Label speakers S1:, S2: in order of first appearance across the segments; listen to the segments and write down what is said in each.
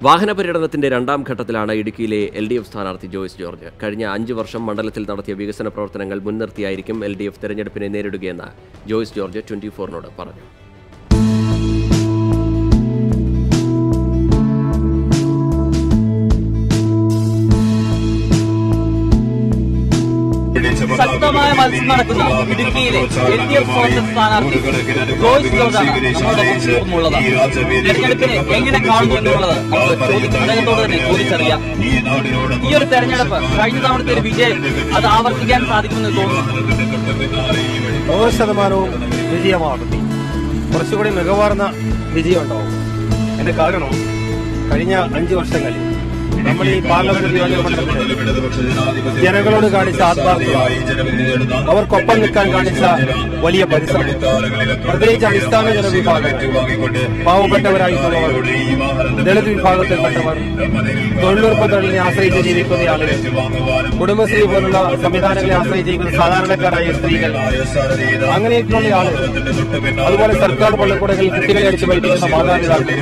S1: വാഹന പര്യടനത്തിന്റെ രണ്ടാം ഘട്ടത്തിലാണ് ഇടുക്കിയിലെ LDF സ്ഥാനാർത്ഥി ജോയ്സ് ജോർജ്. കഴിഞ്ഞ 5 വർഷം മണ്ഡലത്തിൽ നടത്തിയ വികസന പ്രവർത്തനങ്ങൾ മുൻനിർത്തിയായിരിക്കും LDF തെരഞ്ഞെടുപ്പിനെ നേരിടുകയെന്ന് ജോയ്സ് ജോർജ് 24-നോട് പറഞ്ഞു.
S2: ശക്തമായ മത്സരം നടക്കുന്ന ഇടുക്കിയിലെ LDF കോൺഗ്രസ് സ്ഥാനാർത്ഥി ജോയ്സ് ജോർജാണ് നമ്മുടെ തെരഞ്ഞെടുപ്പിനെ എങ്ങനെ കാണുന്നു എന്നുള്ളത് അദ്ദേഹത്തോട് തന്നെ ചോദിച്ചറിയാം. ഈ ഒരു തെരഞ്ഞെടുപ്പ് കഴിഞ്ഞ തവണത്തെ ഒരു വിജയം അത് ആവർത്തിക്കാൻ സാധിക്കുമെന്ന് തോന്നുന്നു.
S3: 100% വിജയമാകും. കുറച്ചുകൂടി മികവാർന്ന വിജയം ഉണ്ടാവും. എന്റെ കാരണം കഴിഞ്ഞ 5 വർഷങ്ങളിൽ നമ്മൾ ഈ പാർലമെന്റ് നിയോജകമണ്ഡലത്തിൽ ജനങ്ങളോട് കാണിച്ച ആത്മാർത്ഥത, അവർക്കൊപ്പം നിൽക്കാൻ കാണിച്ച വലിയ പരിശ്രമം, പ്രത്യേകിച്ച് അടിസ്ഥാന ജനവിഭാഗങ്ങൾ, പാവപ്പെട്ടവരായിട്ടുള്ളവർ, ദളിത് വിഭാഗത്തിൽപ്പെട്ടവർ, തൊഴിലുറപ്പ് തൊഴിലിനെ ആശ്രയിച്ച് ജീവിക്കുന്ന ആളുകൾ, കുടുംബശ്രീ പോലുള്ള സംവിധാനങ്ങളെ ആശ്രയിച്ച് ജീവിക്കുന്ന സാധാരണക്കാരായ സ്ത്രീകൾ, അങ്ങനെയൊക്കെയുള്ള ആളുകൾ, അതുപോലെ സർക്കാർ പള്ളിക്കൂടങ്ങളിൽ കുട്ടികളെ അടിച്ചു പഠിപ്പിക്കുന്ന മാതാപിതാക്കൾ,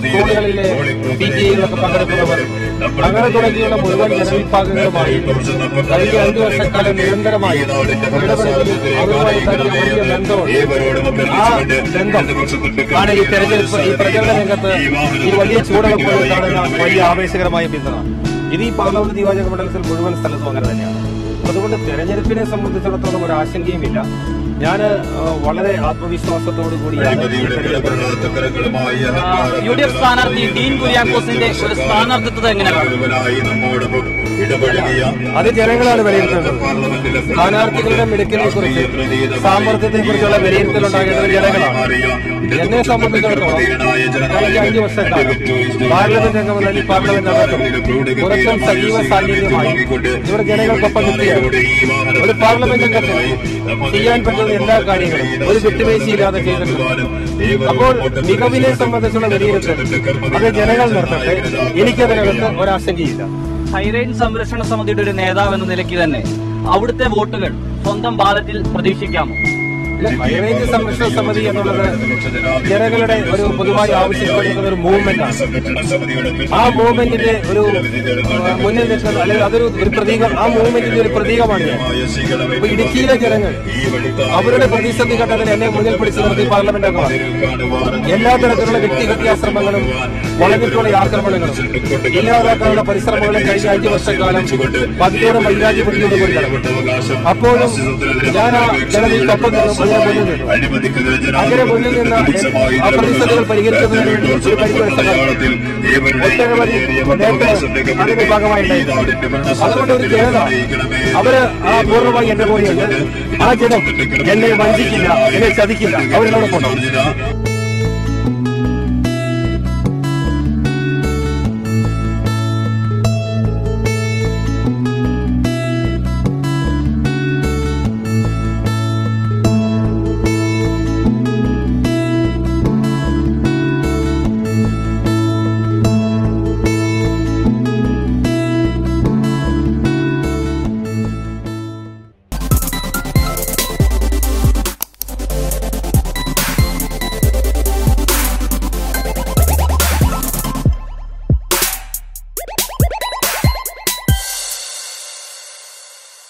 S3: സ്കൂളുകളിലെ PTA-കളിലൊക്കെ പങ്കെടുക്കുന്നവർ, അങ്ങനെ തുടങ്ങിയുള്ള മുഴുവൻ ജനവിഭാഗങ്ങളുമായി കഴിഞ്ഞ 5 വർഷക്കാലം നിരന്തരമായി അവരുമായി വലിയ ബന്ധമുണ്ട്. ആ ബന്ധം ആണ് ഈ തെരഞ്ഞെടുപ്പ്, ഈ പ്രചരണ രംഗത്ത് ഈ വലിയ ചൂടൊക്കെ കാണുന്ന വലിയ ആവേശകരമായ പിന്തുണ. ഇത് ഈ പാർലമെന്റ് നിയോജക മണ്ഡലത്തിൽ മുഴുവൻ സ്ഥലത്തും അങ്ങനെ തന്നെയാണ്. അതുകൊണ്ട് തെരഞ്ഞെടുപ്പിനെ സംബന്ധിച്ചിടത്തോളം ഒരു ആശങ്കയുമില്ല. ഞാൻ വളരെ ആത്മവിശ്വാസത്തോടു കൂടിയാണ്
S2: UDF സ്ഥാനാർത്ഥി ഡീൻ കുര്യാക്കോസിന്റെ ഒരു സ്ഥാനാർത്ഥിത്വം എങ്ങനെയാണ്?
S3: അത് ജനങ്ങളാണ് വിലയിരുത്തേണ്ടത്. സ്ഥാനാർത്ഥികളുടെ മിടുക്കിനെ കുറിച്ച്, സാമർത്ഥ്യത്തെ കുറിച്ചുള്ള വിലയിരുത്തലുണ്ടാകേണ്ടത് ജനങ്ങളാണ്. എന്നെ സംബന്ധിച്ചിടത്തോളം കഴിഞ്ഞ 5 വർഷക്കാലം പാർലമെന്റ് അംഗങ്ങളിൽ പാർലമെന്റ് അംഗത്തും കുറച്ചും സജീവ സാന്നിധ്യമായി ഇവിടെ ജനങ്ങൾക്കൊപ്പം നിൽക്കുകയാണ്. ഒരു പാർലമെന്റ് അംഗത്തിൽ ചെയ്യാൻ പറ്റുന്ന എല്ലാ കാര്യങ്ങളും ഒരു വിട്ടുവീഴ്ചയില്ലാതെ ചെയ്തിട്ടുണ്ട്. അപ്പോൾ മികവിനെ സംബന്ധിച്ചുള്ള വിലയിരുത്തൽ അത് ജനങ്ങൾ നടത്തട്ടെ. എനിക്കതിനകത്ത് ഒരാശങ്കയില്ല.
S2: ഹൈറേഞ്ച് സംരക്ഷണ സമിതിയുടെ ഒരു നേതാവ് എന്ന നിലയ്ക്ക് തന്നെ അവിടുത്തെ വോട്ടുകൾ സ്വന്തം ബാലറ്റിൽ പ്രതീക്ഷിക്കാമോ?
S3: ഹൈറേഞ്ച് സംരക്ഷണ സമിതി എന്നുള്ളത് ജനങ്ങളുടെ ഒരു പൊതുവായി ആവശ്യപ്പെടുന്ന ഒരു മൂവ്മെന്റാണ്. ആ മൂവ്മെന്റിന്റെ ഒരു മുന്നിൽ നിൽക്കുന്ന, അല്ലെങ്കിൽ അതൊരു പ്രതീകം, ആ മൂവ്മെന്റിന്റെ ഒരു പ്രതീകമാണ് ഞാൻ. അപ്പൊ ഇടുക്കിയിലെ ജനങ്ങൾ അവരുടെ പ്രതിസന്ധി ഘട്ടത്തിൽ എന്നെ മുന്നിൽ പിടിച്ചു നിർത്തി പാർലമെന്റ് അംഗമാണ്. എല്ലാ തരത്തിലുള്ള വ്യക്തിഹത്യാശ്രമങ്ങളും വളഞ്ഞിട്ടുള്ള ആക്രമണങ്ങളും ഇല്ലാതാക്കാനുള്ള പരിശ്രമങ്ങളും കഴിഞ്ഞ 5 വർഷക്കാലം പതിനോട് വൈരാഗ്യപ്പെടുത്തിയോട് കൂടി നടന്നു. അപ്പോഴും ഞാൻ ആ ജനതയ്ക്കൊപ്പം അങ്ങനെ മുന്നിൽ നിന്ന് ആ പ്രതിസന്ധികൾ പരിഹരിക്കുന്നതിന് വേണ്ടി ഒരു പരിപാടി ഒട്ടനവധി നേട്ടങ്ങൾ അതിന്റെ ഭാഗമായിട്ടുണ്ടായിരുന്നു. അതുകൊണ്ട് ഒരു ജനത അവര് ആ പൂർണ്ണമായി എന്റെ കൂടെയുണ്ട്. ആ ജനം എന്നെ വഞ്ചിക്കില്ല, എന്നെ ചതിക്കില്ല, അവരിനോടൊപ്പം.